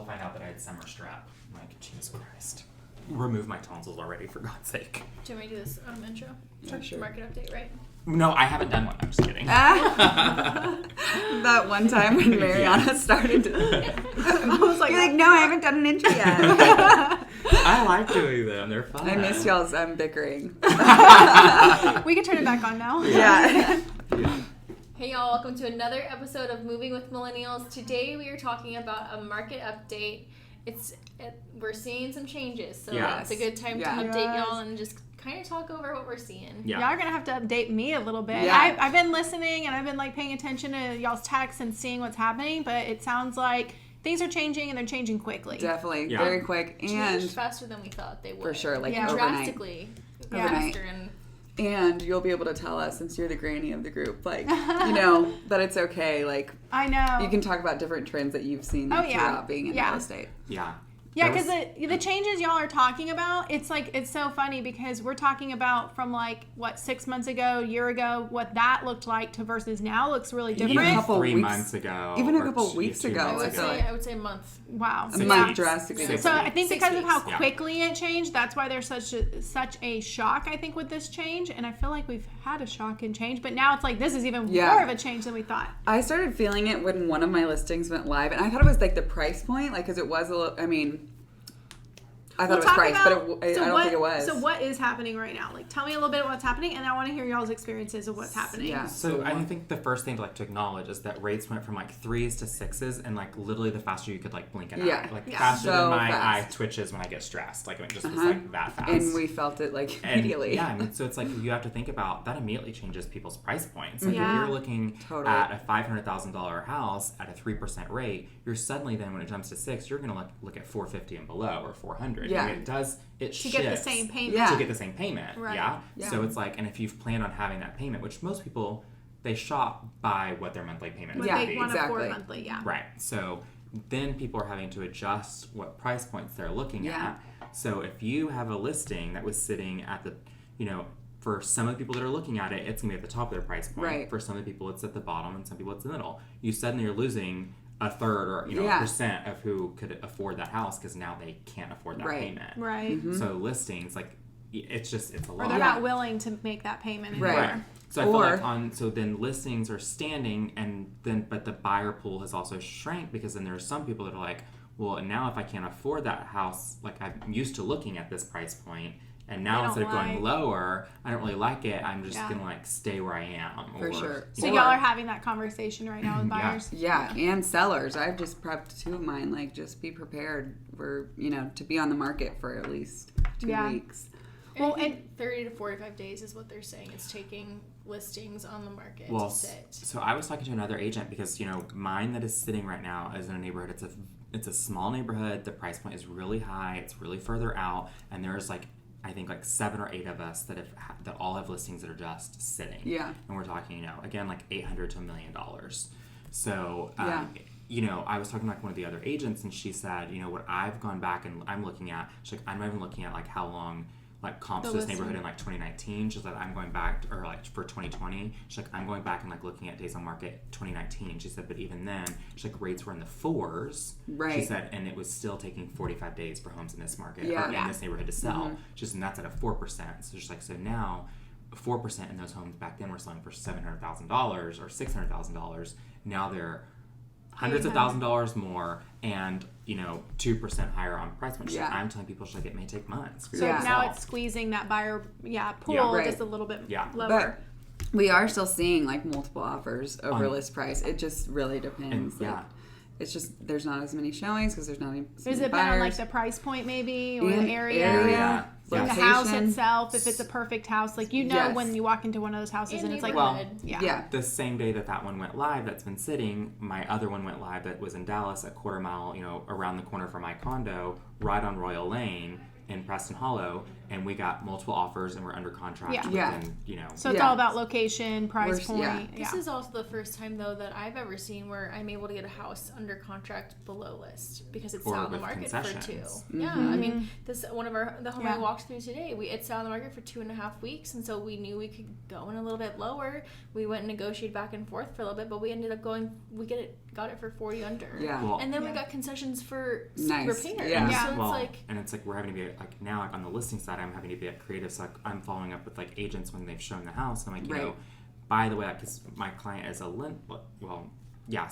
until I find out that I had summer strep. I'm like, Jesus Christ. Remove my tonsils already, for God's sake. Do you want me to do this intro? Sure. Market update, right? No, I haven't done one. I'm just kidding. That one time when Mariana started to... I was like, You're like, no, I haven't done an intro yet. I like doing them. They're fun. I miss y'all's bickering. we can turn it back on now. Yeah. Hey y'all, welcome to another episode of Moving with Millennials. Today we are talking about a market update. We're seeing some changes, so it's a good time to update y'all and just kind of talk over what we're seeing. Y'all are gonna have to update me a little bit. Yeah. I've been listening and I've been like paying attention to y'all's texts and seeing what's happening, but it sounds like things are changing and they're changing quickly. Definitely. Very quick. And changed faster than we thought they would. For sure, like overnight. Drastically faster. And you'll be able to tell us, since you're the granny of the group, like, that it's okay. Like, I know. you can talk about different trends that you've seen throughout being in real estate. Yeah. Yeah, because the changes y'all are talking about, it's so funny because we're talking about from 6 months ago, a year ago, what that looked like to versus now looks really different. Even a couple 3 weeks, months ago. Even a couple weeks ago. I would say a month. Wow. A month drastically different. So I think 6 because of how weeks. quickly it changed, that's why there's such a shock, I think, with this change. And I feel like we've had a shock and change, but now it's like this is even more of a change than we thought. I started feeling it when one of my listings went live, and I thought it was like the price point, because it was a little, I thought it was price, but I don't think it was. So what is happening right now? Tell me a little bit of what's happening, and I want to hear y'all's experiences of what's happening. Yeah. So I think the first thing to acknowledge is that rates went from 3s to 6s, and literally the faster you could blink an eye. Faster than my eye twitches when I get stressed. It just was that fast. And we felt it immediately. So it's you have to think about that immediately changes people's price points. If Yeah. you're looking at a $500,000 house at a 3% rate, you're suddenly then when it jumps to 6, you're going to look at $450 and below or $400. Yeah. It to shifts get the same payment. Yeah. To get the same payment. Right. Yeah? Yeah. So it's and if you've planned on having that payment, which most people, they shop by what their monthly payment is What going to they be. want to afford monthly, Right. So then people are having to adjust what price points they're looking at. So if you have a listing that was sitting at the, for some of the people that are looking at it, it's going to be at the top of their price point. Right. For some of the people, it's at the bottom, and some people, it's in the middle. You suddenly are losing a third or percent of who could afford that house because now they can't afford that payment. Right. Mm-hmm. So listings, it's a lot. Or they're not willing to make that payment anymore. Right. So I feel so then listings are standing, but the buyer pool has also shrank because then there are some people that are well, now if I can't afford that house, I'm used to looking at this price point, and now instead of going lower, I don't really like it. I'm just gonna stay where I am. For sure. So y'all are having that conversation right now with buyers. Yeah, and sellers. I've just prepped 2 of mine. Just be prepared for to be on the market for at least 2 weeks. Well, and 30 to 45 days is what they're saying. It's taking listings on the market to sit. So I was talking to another agent because mine that is sitting right now is in a neighborhood. It's a small neighborhood. The price point is really high. It's really further out, and there's I think 7 or 8 of us that all have listings that are just sitting. Yeah. And we're talking, again, $800 to $1 million. So, I was talking to one of the other agents, and she said, what I've gone back and I'm looking at, she's I'm not even looking at how long comps to this neighborhood in 2019. She's I'm going back for 2020. She's I'm going back and looking at days on market 2019. She said, but even then, she's rates were in the 4s. Right. She said, and it was still taking 45 days for homes in this market or in this neighborhood to sell. Mm-hmm. She said, and that's at a 4%. So she's so now 4% in those homes back then were selling for $700,000 or $600,000. Now they're hundreds of $1,000s more and 2% higher on price point. I'm telling people it may take months. So now it's squeezing that buyer pool just a little bit lower. But we are still seeing multiple offers over list price. It just really depends. It's just there's not as many showings because there's not as many Does it depend on the price point maybe or the area? And the house itself, if it's a perfect house, when you walk into one of those houses and it's the same day that one went live that's been sitting, my other one went live that was in Dallas, a quarter mile, around the corner from my condo, right on Royal Lane in Preston Hollow, and we got multiple offers and we're under contract within, you know. So it's all about location, price point. Yeah. This is also the first time, though, that I've ever seen where I'm able to get a house under contract below list because it's out on the market for 2. Mm-hmm. Yeah, I mean, this one of the home I walked through today, it's out on the market for 2.5 weeks, and so we knew we could go in a little bit lower. We went and negotiated back and forth for a little bit, but we ended up got it for 40 under. Yeah. Well, and then we got concessions for nice. repair. Yeah. So it's like we're having to be like now like on the listing side, I'm having to be creative. So like I'm following up with like agents when they've shown the house. I'm like, you know, by the way, because my client is so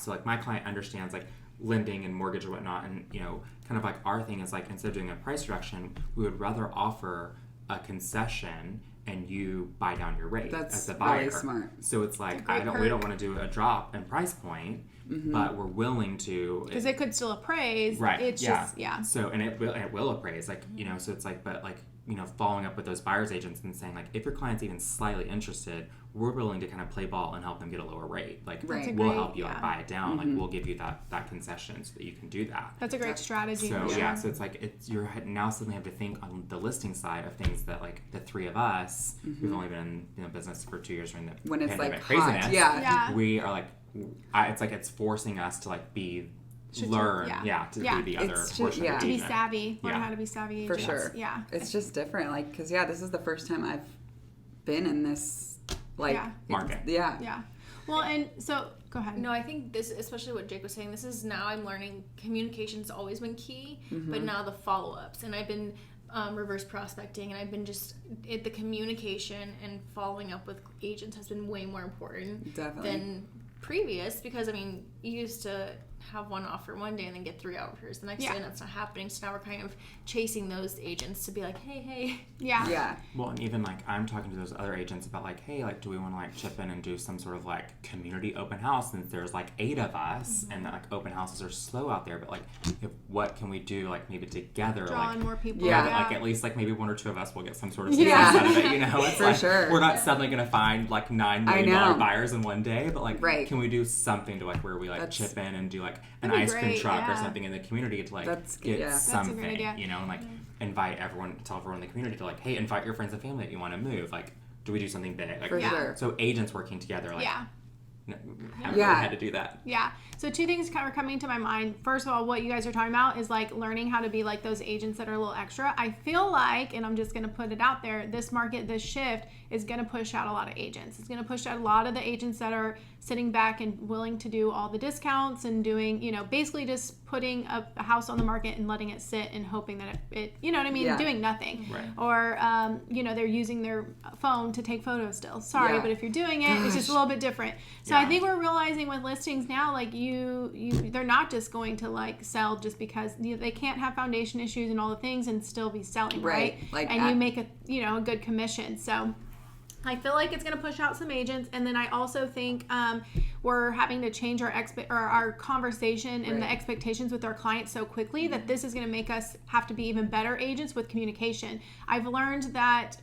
like my client understands like lending and mortgage or whatnot, and you know, kind of like our thing is like instead of doing a price reduction, we would rather offer a concession and you buy down your rate as the buyer. Really smart. So it's like we don't want to do a drop in price point, but we're willing to because it could still appraise. Right. It's just So and it will appraise like you know. So it's like but like you know following up with those buyers agents and saying like if your client's even slightly interested, we're willing to kind of play ball and help them get a lower rate. Like we'll help you like buy it down. Like we'll give you that concession so that you can do that. That's a great strategy. So so it's like you're now suddenly have to think on the listing side of things that like the three of us we've only been in business for 2 years during the when it's pandemic like craziness. hot. We are like it's like it's forcing us to like be be the other portion of to be savvy, learn how to be savvy for agents. sure. Yeah, it's just different. Like because this is the first time I've been in this market. Yeah. Well, and so go ahead. No, I think this, especially what Jake was saying, this is now I'm learning communication's always been key, but now the follow-ups. And I've been reverse prospecting, and I've been the communication and following up with agents has been way more important than previous because, I mean, you used to have one offer one day and then get 3 offers the next day, and that's not happening. So now we're kind of chasing those agents to be like, hey. Yeah. Well, and even like I'm talking to those other agents about like, hey, like, do we want to like chip in and do some sort of like community open house since there's like 8 of us and like open houses are slow out there, but like what can we do like maybe together draw like in more people like at least like maybe 1 or 2 of us will get some sort of success out of it, you know. It's for like sure. we're not suddenly gonna find like $9 million buyers in one day, but like can we do something to like where we like chip in and do like an ice cream truck or something in the community to like get something, you know, and like invite everyone, tell everyone in the community to like, hey, invite your friends and family that you want to move. Like, do we do something big? Like, for sure. So agents working together, like, had to do that. Yeah. So 2 things are coming to my mind. First of all, what you guys are talking about is like learning how to be like those agents that are a little extra. I feel like, and I'm just going to put it out there, this market, this shift is going to push out a lot of agents. It's going to push out a lot of the agents that are sitting back and willing to do all the discounts and doing, you know, basically just putting a house on the market and letting it sit and hoping that it you know what I mean, doing nothing. Right. Or, you know, they're using their phone to take photos still. Sorry, but if you're doing it, it's just a little bit different. So I think we're realizing with listings now, like they're not just going to like sell just because they can't have foundation issues and all the things and still be selling, right? Like, and you make a good commission. So I feel like it's going to push out some agents, and then I also think we're having to change our conversation and the expectations with our clients so quickly that this is going to make us have to be even better agents with communication. I've learned that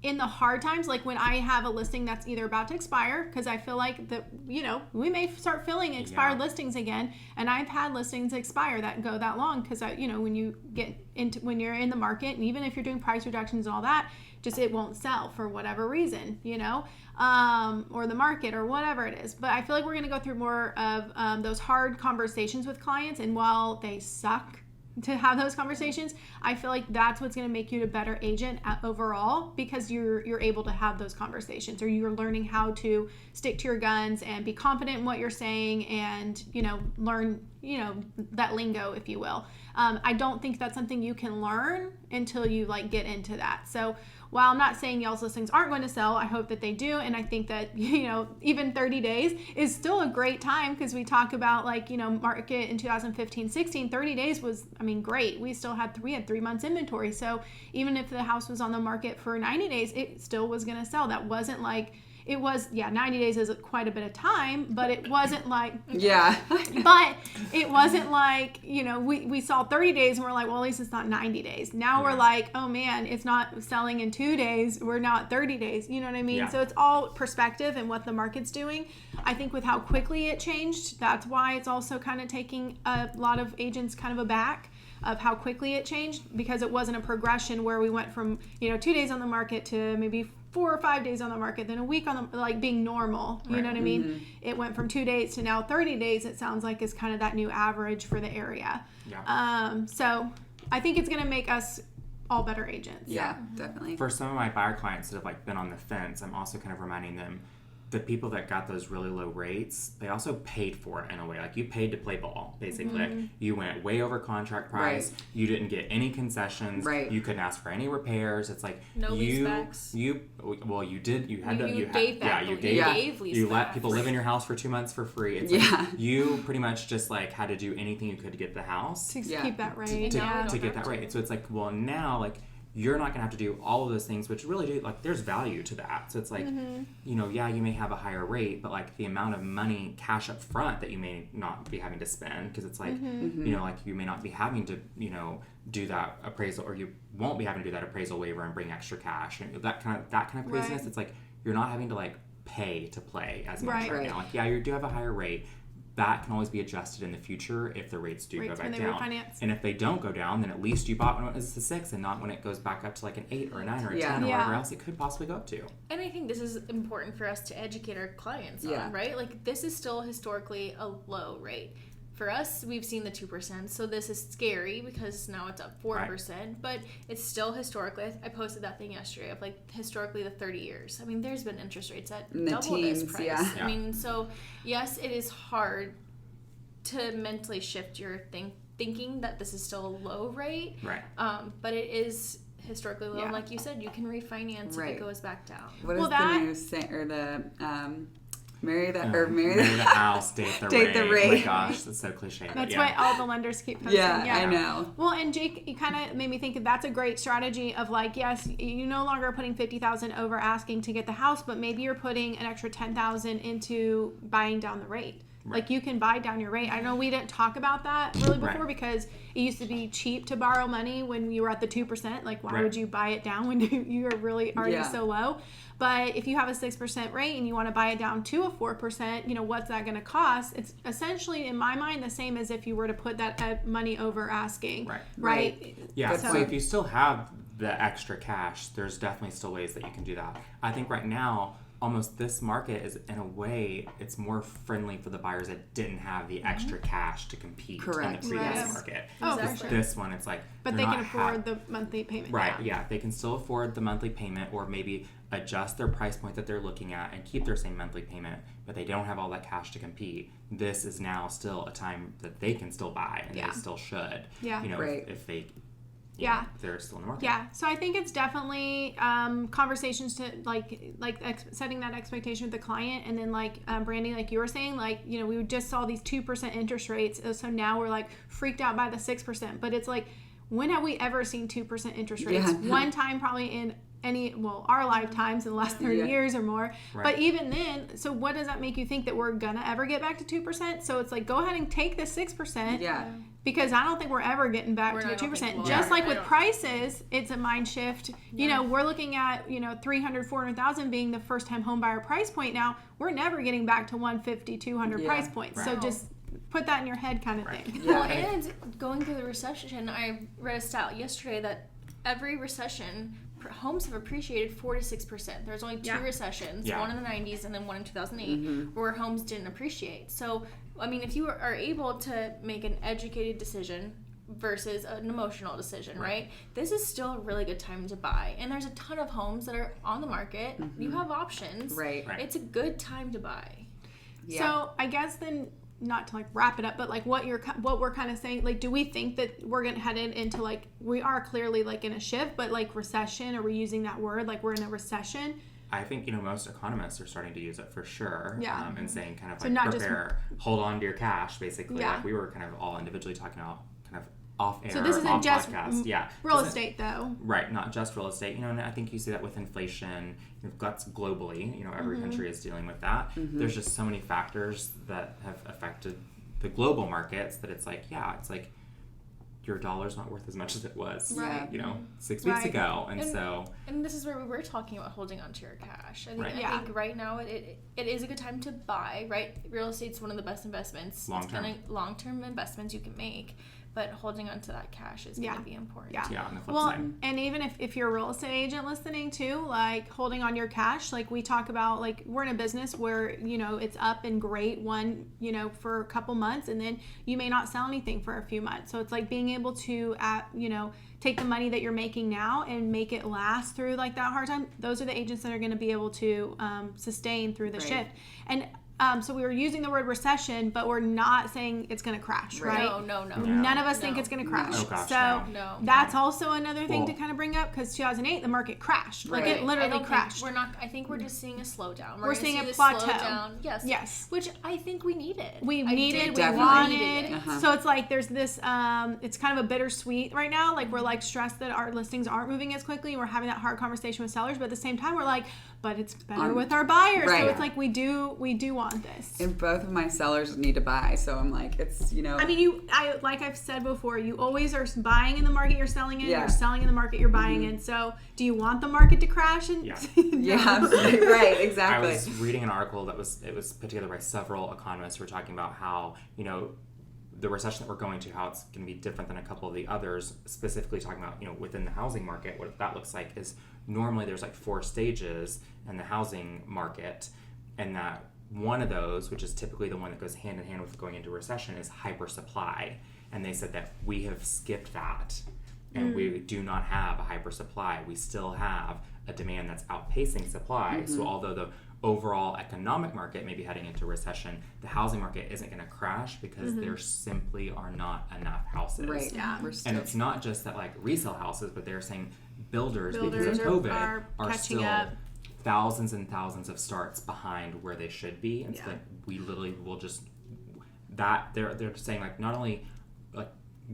in the hard times, like when I have a listing that's either about to expire, because I feel like that, you know, we may start filling expired listings again, and I've had listings expire that go that long because you know, when you're in the market, and even if you're doing price reductions and all that, just it won't sell for whatever reason, you know, or the market or whatever it is. But I feel like we're going to go through more of those hard conversations with clients, and while they suck to have those conversations, I feel like that's what's going to make you a better agent overall, because you're able to have those conversations, or you're learning how to stick to your guns and be confident in what you're saying, and you know, learn, you know, that lingo, if you will. I don't think that's something you can learn until you like get into that. So while I'm not saying y'all's listings aren't going to sell, I hope that they do. And I think that, you know, even 30 days is still a great time, because we talk about like, you know, market in 2015-16, 30 days was, I mean, great. We still had 3 months inventory. So even if the house was on the market for 90 days, it still was going to sell. That wasn't like, it was, 90 days is quite a bit of time, but it wasn't like, but it wasn't like, you know, we saw 30 days and we're like, well, at least it's not 90 days. Now we're like, oh man, it's not selling in 2 days. We're not 30 days. You know what I mean? So it's all perspective and what the market's doing. I think with how quickly it changed, that's why it's also kind of taking a lot of agents kind of aback. of how quickly it changed, because it wasn't a progression where we went from 2 days on the market to maybe 4 or 5 days on the market, then a week on the, like, being normal. You know what I mean? Mm-hmm. It went from 2 days to now 30 days. It sounds like is kind of that new average for the area. Yeah. So I think it's going to make us all better agents. Yeah, definitely. For some of my buyer clients that have like been on the fence, I'm also kind of reminding them, the people that got those really low rates, they also paid for it in a way. Like, you paid to play ball, basically. Mm-hmm. Like, you went way over contract price. Right. You didn't get any concessions. Right. You couldn't ask for any repairs. It's like you lease backs. You did. You had to. You gave back. Yeah, you gave lease You backs. Let people live in your house for 2 months for free. It's like you pretty much just like had to do anything you could to get the house to keep that rate. To get that rate. So it's like, well, now like, you're not going to have to do all of those things, which really do, like, there's value to that. So it's like, you may have a higher rate, but like the amount of money cash up front that you may not be having to spend, because it's like, like you may not be having to, do that appraisal, or you won't be having to do that appraisal waiver and bring extra cash and that kind of craziness. Right. It's like, you're not having to like pay to play as much right now. Like, you do have a higher rate. That can always be adjusted in the future if the rates do go back down. Refinance. And if they don't go down, then at least you bought when it was a 6 and not when it goes back up to like an 8 or a 9 or a 10 or whatever else it could possibly go up to. And I think this is important for us to educate our clients on, right? Like, this is still historically a low rate. For us, we've seen the 2%, so this is scary because now it's up 4%, right. But it's still historically, I posted that thing yesterday of like historically the 30 years. I mean, there's been interest rates at double this price. Yeah. I mean, so yes, it is hard to mentally shift your thinking that this is still a low rate, right? But it is historically low. Like you said, you can refinance if it goes back down. What is the new saying, or the marry the house, date the rate. Oh my gosh, that's so cliche. That's why all the lenders keep posting. Yeah, I know. Well, and Jake, you kind of made me think that's a great strategy of like, yes, you no longer are putting $50,000 over asking to get the house, but maybe you're putting an extra $10,000 into buying down the rate. Right. Like, you can buy down your rate. I know we didn't talk about that really before because it used to be cheap to borrow money when you were at the 2%. Like, why would you buy it down when you are really already so low? But if you have a 6% rate and you want to buy it down to a 4%, what's that going to cost? It's essentially, in my mind, the same as if you were to put that money over asking. Right? Yeah, so if you still have the extra cash, there's definitely still ways that you can do that. I think right now, almost this market is, in a way, it's more friendly for the buyers that didn't have the extra cash to compete in the previous market. Oh, for sure. This one, it's like, but they can afford the monthly payment. Right, yeah. They can still afford the monthly payment, or maybe adjust their price point that they're looking at and keep their same monthly payment, but they don't have all that cash to compete. This is now still a time that they can still buy, and they still should. Yeah. If they... they're still in the market. Yeah, so I think it's definitely conversations to setting that expectation with the client, and then Brandie, like you were saying, we just saw these 2% interest rates, so now we're like freaked out by the 6%, but it's like, when have we ever seen 2% interest rates? One time probably in our lifetimes in the last 30 years or more. Right. But even then, so what does that make you think that we're gonna ever get back to 2%? So it's like, go ahead and take the 6%. Yeah. Because I don't think we're ever getting back to the 2%. Just like with prices, it's a mind shift. Yeah. We're looking at, $300,000, $400,000 being the first time home buyer price point now. We're never getting back to $150,000, $200,000 price points. Right. So just put that in your head kind of thing. Yeah. Well, and going through the recession, I read a stat yesterday that every recession, homes have appreciated 4 to 6%. There's only 2 recessions, one in the 90s and then one in 2008, where homes didn't appreciate. So, I mean, if you are able to make an educated decision versus an emotional decision, right? This is still a really good time to buy. And there's a ton of homes that are on the market. You have options. Right. It's a good time to buy. Yeah. So, I guess then, not to wrap it up, but what we're kind of saying, do we think that we're gonna head into we are clearly in a shift, but recession, are we using that word, we're in a recession? I think most economists are starting to use it for sure. Yeah. And saying kind of prepare, hold on to your cash, basically. Yeah. We were kind of all individually talking about kind of off air. So this isn't just real estate, though. Right, not just real estate. And I think you see that with inflation. That's globally. Every country is dealing with that. There's just so many factors that have affected the global markets that it's your dollar's not worth as much as it was, 6 weeks ago. And this is where we were talking about holding on to your cash. I think right now it is a good time to buy, right? Real estate's one of the best investments. Long-term investments you can make. but holding on to that cash is going to be important. Yeah, on the flip well, side. And even if you're a real estate agent listening too, like holding on your cash, like we talk about, like we're in a business where, you know, it's up and great you know, for a couple months, and then you may not sell anything for a few months. So it's like being able to, you know, take the money that you're making now and make it last through like that hard time. Those are the agents that are going to be able to sustain through the shift. And so we were using the word recession, but we're not saying it's going to crash, right? No. None of us think it's going to crash. Oh, gosh, so that's also another thing to kind of bring up, because 2008 the market crashed. Like it literally crashed. I think we're just seeing a slowdown. We're seeing a plateau. Yes. Which I think we needed. We wanted. So it's like there's this. It's kind of a bittersweet right now. Like we're like stressed that our listings aren't moving as quickly. We're having that hard conversation with sellers, but at the same time we're like, but it's better with our buyers. So it's like we do want this. And both of my sellers need to buy, so I'm like, it's, you know. I mean, like I've said before, you always are buying in the market you're selling in. You're selling in the market you're buying in. So do you want the market to crash? And Right, exactly. I was reading an article that was put together by several economists who were talking about how, you know, the recession that we're going to, how it's going to be different than a couple of the others, specifically talking about, you know, within the housing market. What that looks like is normally there's like 4 stages in the housing market, and that one of those, which is typically the one that goes hand in hand with going into recession, is hyper supply. And they said that we have skipped that, and we do not have a hyper supply. We still have a demand that's outpacing supply. So although the overall economic market may be heading into recession, the housing market isn't going to crash because there simply are not enough houses. Right. Yeah. And it's not just that like resale houses, but they're saying builders because of COVID are still thousands and thousands of starts behind where they should be. And so like we literally will just they're saying like not only like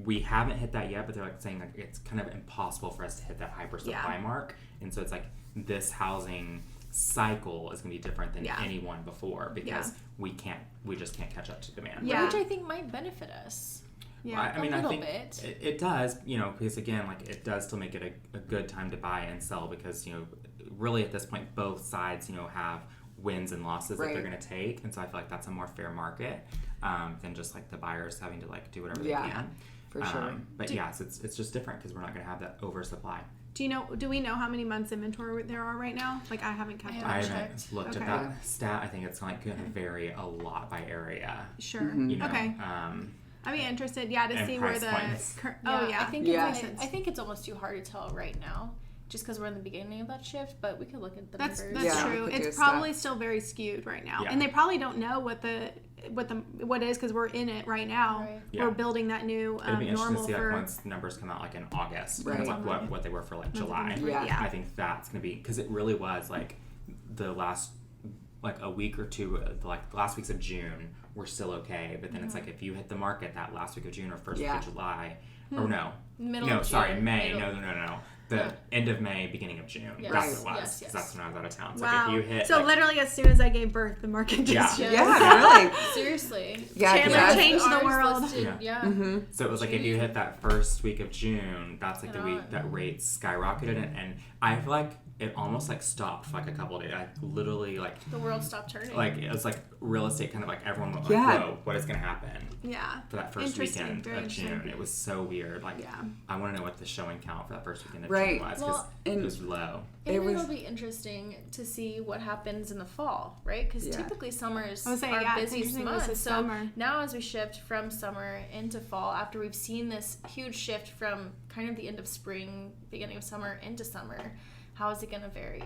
we haven't hit that yet, but they're like saying like it's kind of impossible for us to hit that hyper supply mark. And so it's like this housing cycle is going to be different than any one before because we just can't catch up to demand. Yeah, which I think might benefit us. Yeah, I mean, I think it does, you know, because again, like it does still make it a good time to buy and sell because, you know, really at this point, both sides, you know, have wins and losses that they're going to take. And so I feel like that's a more fair market than just like the buyers having to like do whatever they can. For sure. But yes, it's just different because we're not going to have that oversupply. Do we know how many months inventory there are right now? Like I haven't kept up. I haven't looked at that stat. I think it's like going to vary a lot by area. Sure. You know, okay. I'd be interested, to see where the. I think it's almost too hard to tell right now, just because we're in the beginning of that shift. But we could look at the numbers. That's true. It's probably still very skewed right now, and they probably don't know what is because we're in it right now. Right. Yeah. We're building that new It'd be interesting normal to see like once the numbers come out like in August, like what they were for like July. I think that's gonna be because it really was like the last like a week or two, like the last weeks of June were still okay, but then it's like if you hit the market that last week of June or first week of July, or May. No. The end of May, beginning of June. Yes. That's what it was. Because that's when I was out of town. So like if you hit, literally as soon as I gave birth, the market just really. Seriously. Chandler changed the world. So it was like if you hit that first week of June, that's like the week that rates skyrocketed, and I feel like it almost like stopped for like a couple of days. I literally like the world stopped turning. Like it was like real estate, kind of like everyone went like, "Whoa, what is going to happen?" Yeah. For that first weekend of June, it was so weird. Like, I want to know what the showing count for that first weekend of June was because it was low. It'll be interesting to see what happens in the fall, right? Because typically summers are busiest months. So now as we shift from summer into fall, after we've seen this huge shift from kind of the end of spring, beginning of summer into summer, how is it going to vary?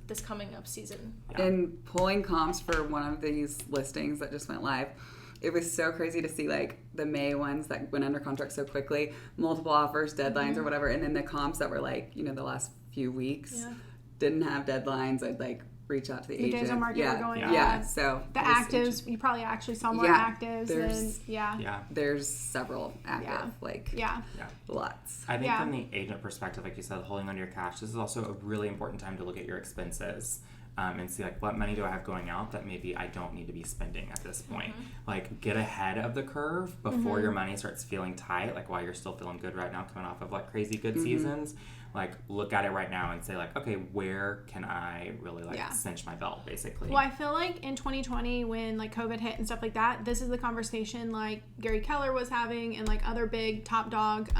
This coming up season. And pulling comps for one of these listings that just went live, it was so crazy to see like the May ones that went under contract so quickly, multiple offers, deadlines or whatever, and then the comps that were like, you know, the last few weeks didn't have deadlines. I'd like reach out to the agent. Days on market were going up. So the actives, you probably actually saw more actives. There's several active, lots. I think from the agent perspective, like you said, holding on to your cash, this is also a really important time to look at your expenses. and see like what money do I have going out that maybe I don't need to be spending at this point. Like get ahead of the curve before your money starts feeling tight, like while you're still feeling good right now coming off of like crazy good seasons. Like look at it right now and say like, okay, where can I really like cinch my belt basically? Well, I feel like in 2020 when like COVID hit and stuff like that, this is the conversation like Gary Keller was having and like other big top dog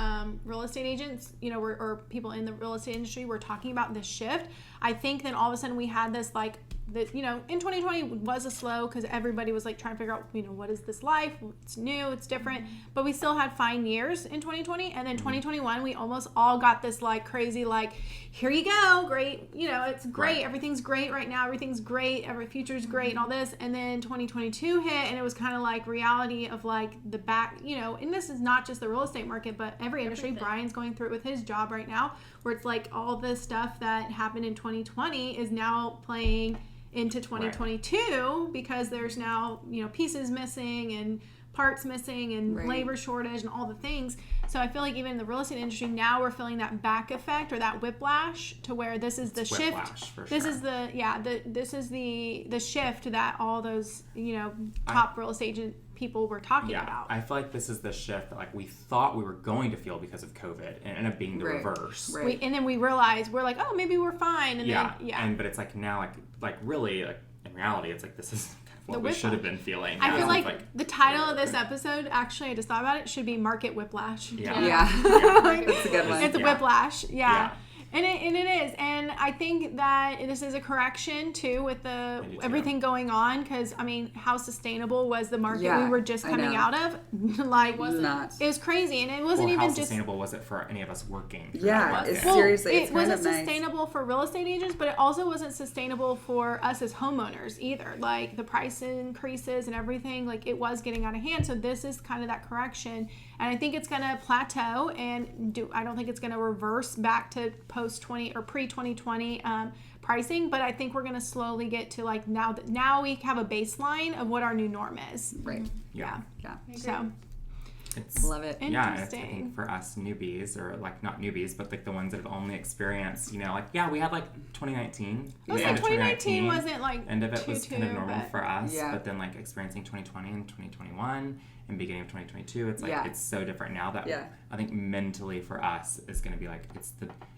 real estate agents, you know, or people in the real estate industry were talking about this shift. I think that all of a sudden we had this like, that, you know, in 2020 was a slow because everybody was like trying to figure out, you know, what is this life? It's new, it's different. But we still had fine years in 2020. And then 2021, we almost all got this like crazy, like, here you go, great. You know, it's great. Right. Everything's great right now. Everything's great. Every future's great and all this. And then 2022 hit and it was kind of like reality of like the back, you know, and this is not just the real estate market, but every industry. Brian's going through it with his job right now where it's like all this stuff that happened in 2020 is now playing into 2022 because there's now, you know, pieces missing and parts missing and labor shortage and all the things. So I feel like even in the real estate industry now we're feeling that back effect or that whiplash to where this is the shift. This is this is the shift that all those, you know, top real estate agent people were talking about. I feel like this is the shift that like we thought we were going to feel because of COVID and it ended up being the reverse. And then we realized we're like, oh, maybe we're fine. And then but it's like now like really like in reality it's like this is what we should have been feeling. I feel like the title of this episode, actually I just thought about it, should be Market Whiplash. It's a good one. It's a whiplash. And it is, and I think that this is a correction too with the everything going on. Because I mean, how sustainable was the market we were just coming out of? Like, it was crazy, and it wasn't even how just sustainable was it for any of us working? Seriously, it wasn't sustainable for real estate agents, but it also wasn't sustainable for us as homeowners either. Like the price increases and everything, like it was getting out of hand. So this is kind of that correction. And I think it's going to plateau and I don't think it's going to reverse back to post-20 or pre-2020 pricing, but I think we're going to slowly get to like now we have a baseline of what our new norm is. Right. Yeah. So love it. Yeah, it's, I think for us newbies, or like not newbies, but like the ones that have only experienced, you know, like we had like 2019. I was like 2019 wasn't like end of it was kind of normal for us, but then like experiencing 2020 and 2021 and beginning of 2022, it's like it's so different now that I think mentally for us is going to be like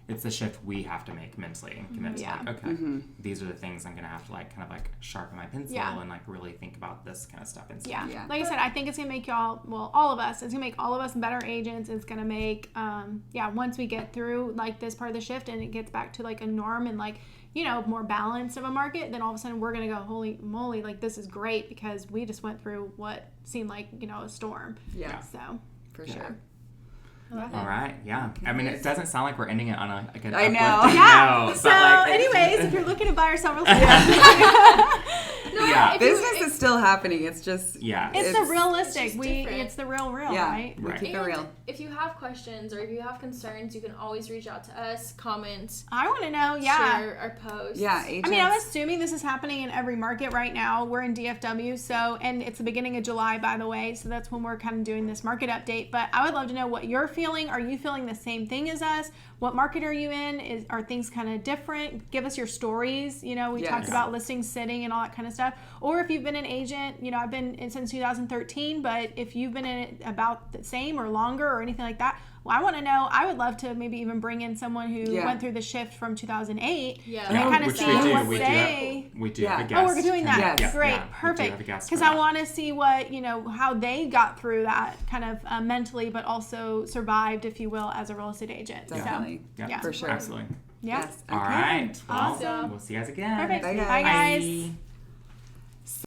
it's the shift we have to make mentally and commit to like, okay, these are the things I'm going to have to like kind of like sharpen my pencil and like really think about this kind of stuff and stuff. Like I said, I think it's going to make all of us, it's going to make all of us better agents. It's going to make once we get through like this part of the shift and it gets back to like a norm and like, you know, more balance of a market, then all of a sudden we're going to go, holy moly, like this is great because we just went through what seemed like, you know, a storm. So for sure. All right, I mean, it doesn't sound like we're ending it on a good I know. note. So, anyways, if you're looking to buy or sell real estate, business is still happening. It's just it's the realistic. It's the real, right? We keep it real. If you have questions or if you have concerns, you can always reach out to us. Comment. I want to know. Share our posts. Agents. I mean, I'm assuming this is happening in every market right now. We're in DFW, and it's the beginning of July, by the way. So that's when we're kind of doing this market update. But I would love to know what you're feeling. Are you feeling the same thing as us? What market are you in? Are things kind of different? Give us your stories. You know, we talked about listings sitting and all that kind of stuff. Or if you've been an agent, you know, I've been in since 2013, but if you've been in it about the same or longer or anything like that, well, I want to know. I would love to maybe even bring in someone who went through the shift from 2008 and kind of see what they... We do have a guest. Oh, we're doing that. Yes. Great. Perfect. Because I want to see what, you know, how they got through that kind of mentally, but also survived, if you will, as a real estate agent. Definitely. So, for sure. Absolutely. Yes. All right. Well, Awesome. we'll see you guys again. Perfect. Bye, guys. Bye, guys.